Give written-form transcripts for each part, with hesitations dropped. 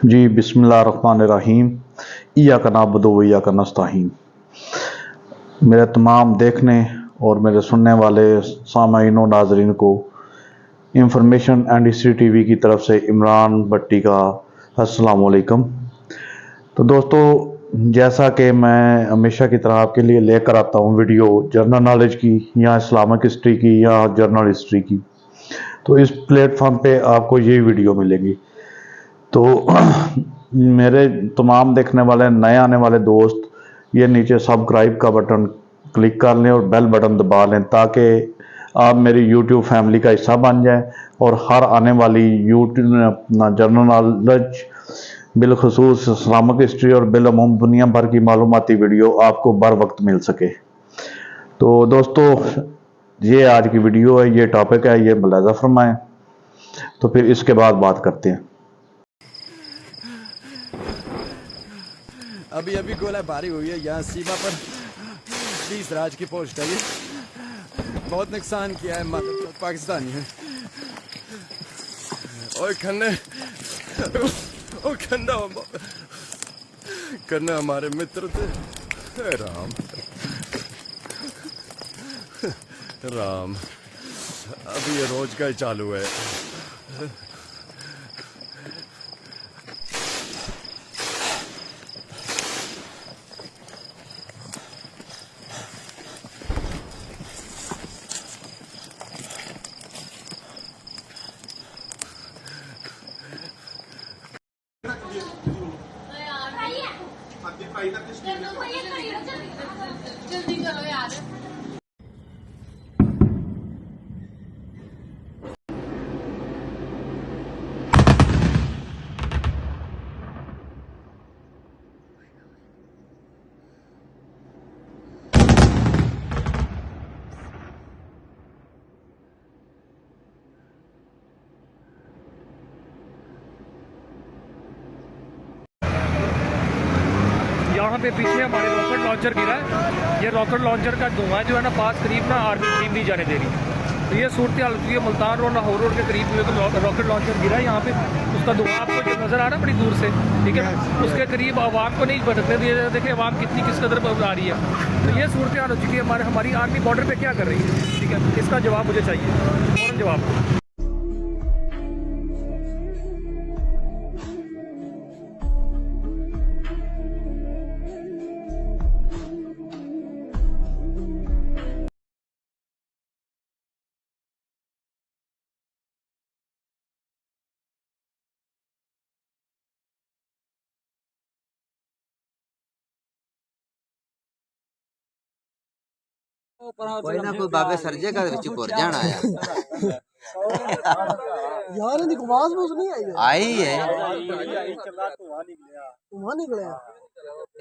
जी बिस्मिल्लाहिर्रहमानिर्रहीम। इय्याका नअबुदु व इय्याका नस्तईन। मेरे तमाम देखने और मेरे सुनने वाले सामाईन और नाजरीन को इंफॉर्मेशन एंड हिस्ट्री टीवी की तरफ से इमरान भट्टी का अस्सलाम वालेकुम। तो दोस्तों, जैसा कि मैं हमेशा की तरह आपके लिए लेकर आता हूँ वीडियो जनरल नॉलेज की या इस्लामिक हिस्ट्री की या जर्नल हिस्ट्री की, तो इस प्लेटफॉर्म पे आपको ये वीडियो मिलेंगी। तो मेरे तमाम देखने वाले नए आने वाले दोस्त ये नीचे सब्सक्राइब का बटन क्लिक कर लें और बेल बटन दबा लें ताकि आप मेरी यूट्यूब फैमिली का हिस्सा बन जाएं और हर आने वाली यूट्यूब अपना जनरल नॉलेज बिलखसूस इस्लामिक हिस्ट्री और बिलअमूम दुनिया भर की मालूमाती वीडियो आपको बर वक्त मिल सके। तो दोस्तों, ये आज की वीडियो है, ये टॉपिक है, ये मुलाजा फरमाएं। तो फिर इसके बाद बात करते हैं। अभी अभी गोलाबारी हुई है यहाँ सीमा पर। 20 राज की पोस्ट है, ये बहुत नुकसान किया है पाकिस्तानी है। और खन्ना हमारे मित्र थे। राम राम अभी ये रोज का ही चालू है। जल्दी करो यार। यहाँ पे पीछे हमारे रॉकेट लॉन्चर गिरा है। ये रॉकेट लॉन्चर का धुआं जो है ना पास करीब ना आर्मी टीम नहीं जाने दे रही। तो ये सूरत हाल होती है मुल्तान रोड लाहौर रोड के करीब रॉकेट लॉन्चर गिरा है यहाँ पे। उसका धुआं आपको जो नज़र आ रहा है बड़ी दूर से, ठीक है, उसके करीब आवाम को नहीं भटकने दिया। देखिए आवाम किस कदर पर आ रही है। तो ये सूरत हाल हो चुकी है। हमारी आर्मी बॉर्डर पर क्या कर रही है, ठीक है, इसका जवाब मुझे चाहिए, फ़ौरन जवाब। कोई ना कोई बाबे सरजे का विच कोर जाना आया यार इनकी आवाज मुझ नहीं आई है वहां निकले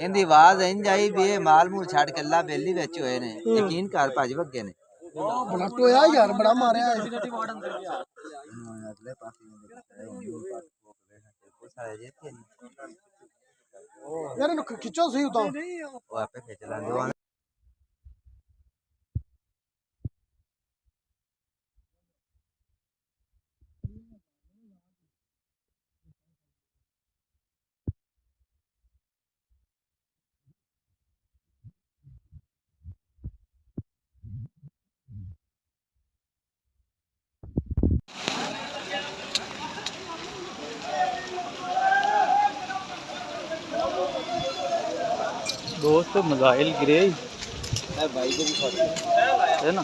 इंदी आवाज इंज आई भी माल मूल छाड़ के अल्लाह बेली विच होए ने। यकीन कर भज भगे ने बड़ा टोया यार, बड़ा मारया है। अगले पासे यार इनको खिंचो सही उतां ओ आपे खिंच लांदे। दोस्त मिसाइल गिरे भाई के भी है ना,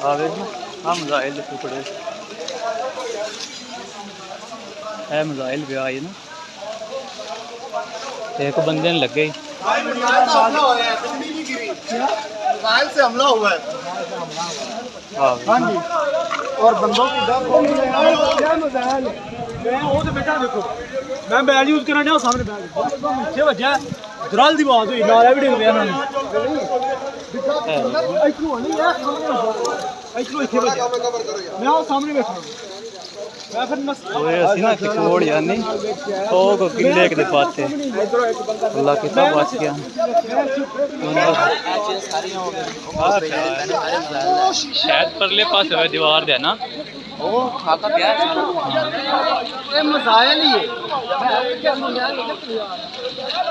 आगे ना हाँ मिसाइल के टुकड़े है, मिसाइल पे आए ना, एक बंदे ने लग गई। मिसाइल से हमला हुआ है। हाँ जी, और बंदों की क्या मिसाइल मैं वो तो बेटा देखो मैं बैल यूज करना है सामने बैल पीछे बजा दराल दी बात हुई नाल एविडेंस पे ना इथलो नहीं है इथलो इथे बजा मैं वो सामने बैठा मैं फिर ओए असि ना किचोड़ यानी ओ को किले के पाते अल्लाह की सब बच गया। शायद परले पास है दीवार दे ना ओ खाता प्याज ये मसाइल ही है।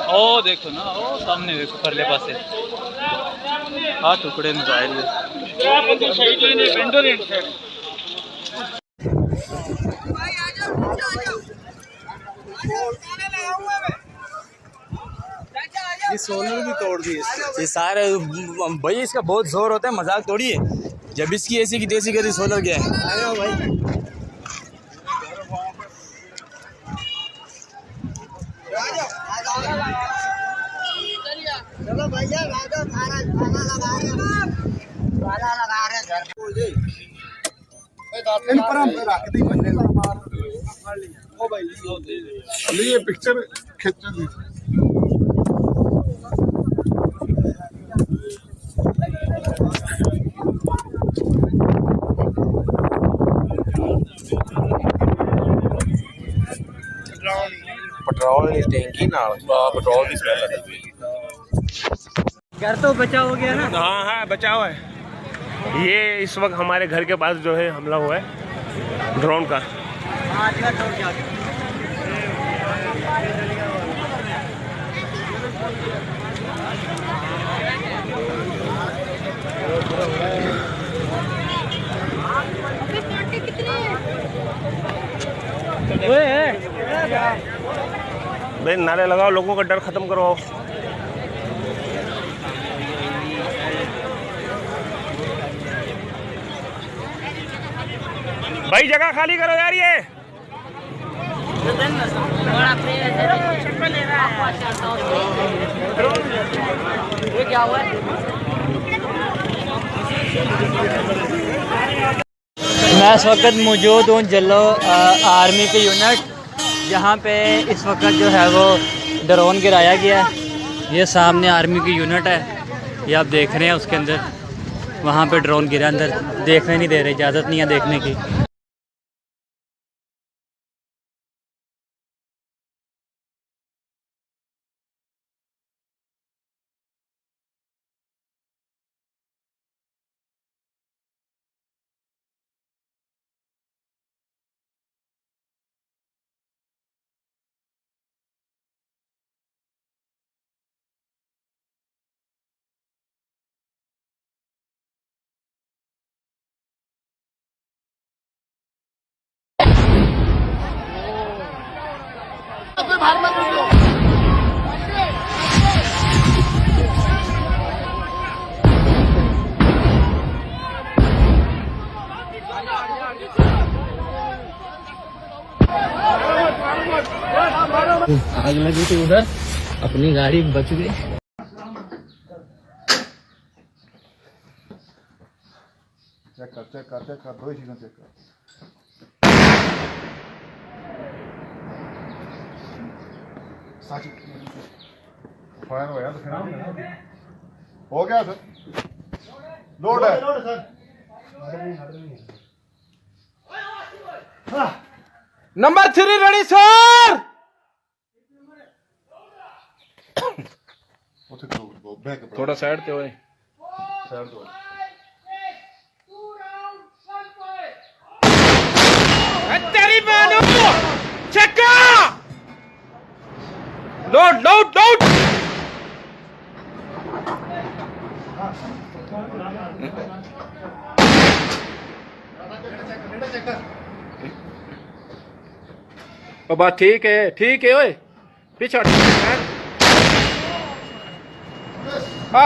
ओ देखो ना, ओ सामने देखो परले पासे आ टुकड़े मसाइल ये सोलर भी तोड़ दिए ये सारे भाई, इसका बहुत जोर होता है, मजाक तोड़िए। जब इसकी ऐसी की देसी गरी सोलर गया है भाई। चलो भैया खाना लगा रहे घर ये पिक्चर खींचने पेट्रोल की टैंकी नाल पेट्रोल की स्मेल आती है। घर तो बचा हो गया ना? हाँ हाँ बचाव है। ये इस वक्त हमारे घर के पास जो है हमला हुआ है ड्रोन का। भाई नारे लगाओ, लोगों का डर खत्म करो। भाई जगह खाली करो यार। ये क्या हुआ? मैं इस वक्त मौजूद हूँ जल्लो आर्मी के यूनिट, जहाँ पे इस वक्त जो है वो ड्रोन गिराया गया है। ये सामने आर्मी की यूनिट है, ये आप देख रहे हैं। उसके अंदर वहाँ पे ड्रोन गिरा, अंदर देखने नहीं दे रहे, इजाज़त नहीं है देखने की। आग लगी थी उधर, अपनी गाड़ी बच गई। चेक कर दो चीजें चेक कर। फायर होया तो फिर हो गया सर, लोड है सर। Number 3 ready sir. थोड़ा साइड पे होए। तेरी मानो चक्का लोड लोड लोड। बात ठीक है ओए पीछे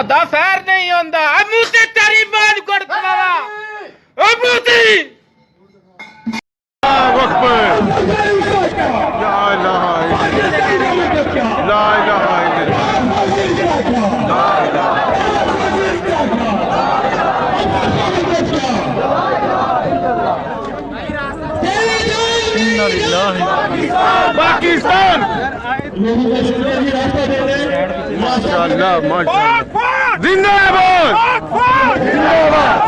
दा फैर नहीं होंदा अबूती तेरी बात कर बाबा अबूती पाकिस्तान माशाअल्लाह माशाअल्लाह जिंदाबाद जिंदाबाद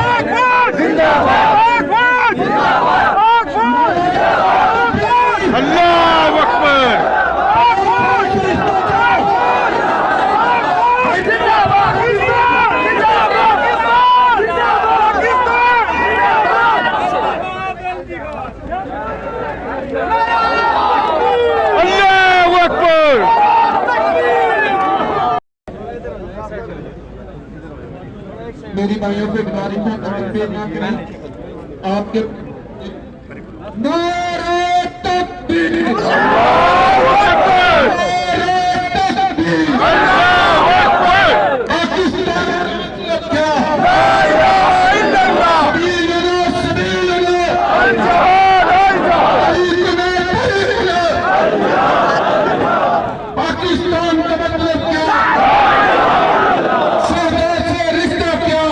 जिंदाबाद अल्लाह अकबर। मेरी भाइयों को गुजारिश है तकबीर ना करें आपके नारे तकबीर अल्लाहू अकबर अल्लाहू अकबर पाकिस्तान क्या ला इलाहा इल्लल्लाह पाकिस्तान का मतलब क्या स्वदेश से रिश्ता क्या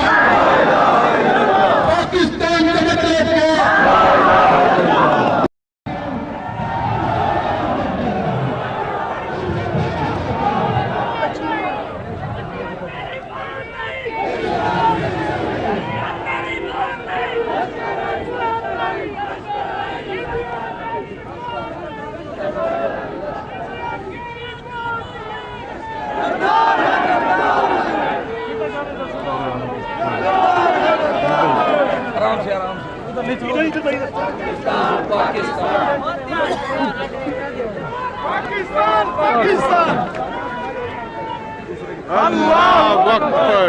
पाकिस्तान का मतलब क्या पाकिस्तान पाकिस्तान अल्लाहू अकबर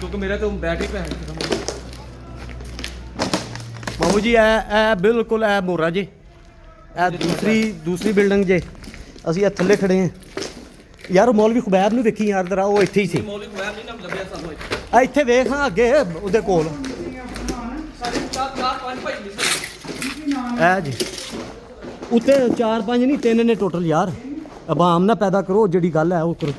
क्योंकि मेरा तो बैटरी पे है मामू जी ए बिल्कुल ए मोरा जे दूसरी बिल्डिंग जे ਅਸੀਂ ਥੱਲੇ ਖੜੇ ਹਾਂ ਯਾਰ ਮੌਲਵੀ ਖੁਬੈਬ ਨੂੰ ਵੇਖੀ ਯਾਰ ਜਰਾ ਉਹ ਇੱਥੇ ਹੀ ਸੀ ਮੌਲਵੀ ਖੁਬੈਬ ਨਹੀਂ ਨਾ ਲੱਭਿਆ ਸਾਨੂੰ ਇੱਥੇ ਵੇਖ ਹਾਂ ਅੱਗੇ ਉਹਦੇ ਕੋਲ ਸਾਡੇ 4-5 ਭਾਈ ਐ ਜੀ ਉੱਤੇ 4-5 ਨਹੀਂ 3 ਨੇ ਟੋਟਲ ਯਾਰ ਆਵਾਮ ਨਾ ਪੈਦਾ ਕਰੋ ਜਿਹੜੀ ਗੱਲ ਹੈ ਉਹ ਕਰੋ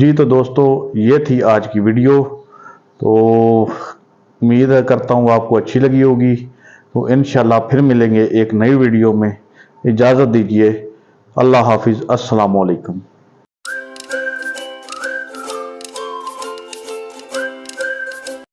जी तो दोस्तों ये थी आज की वीडियो। तो उम्मीद करता हूँ आपको अच्छी लगी होगी। तो इंशाल्लाह फिर मिलेंगे एक नई वीडियो में। इजाज़त दीजिए। अल्लाह हाफिज़। अस्सलामु अलैकुम।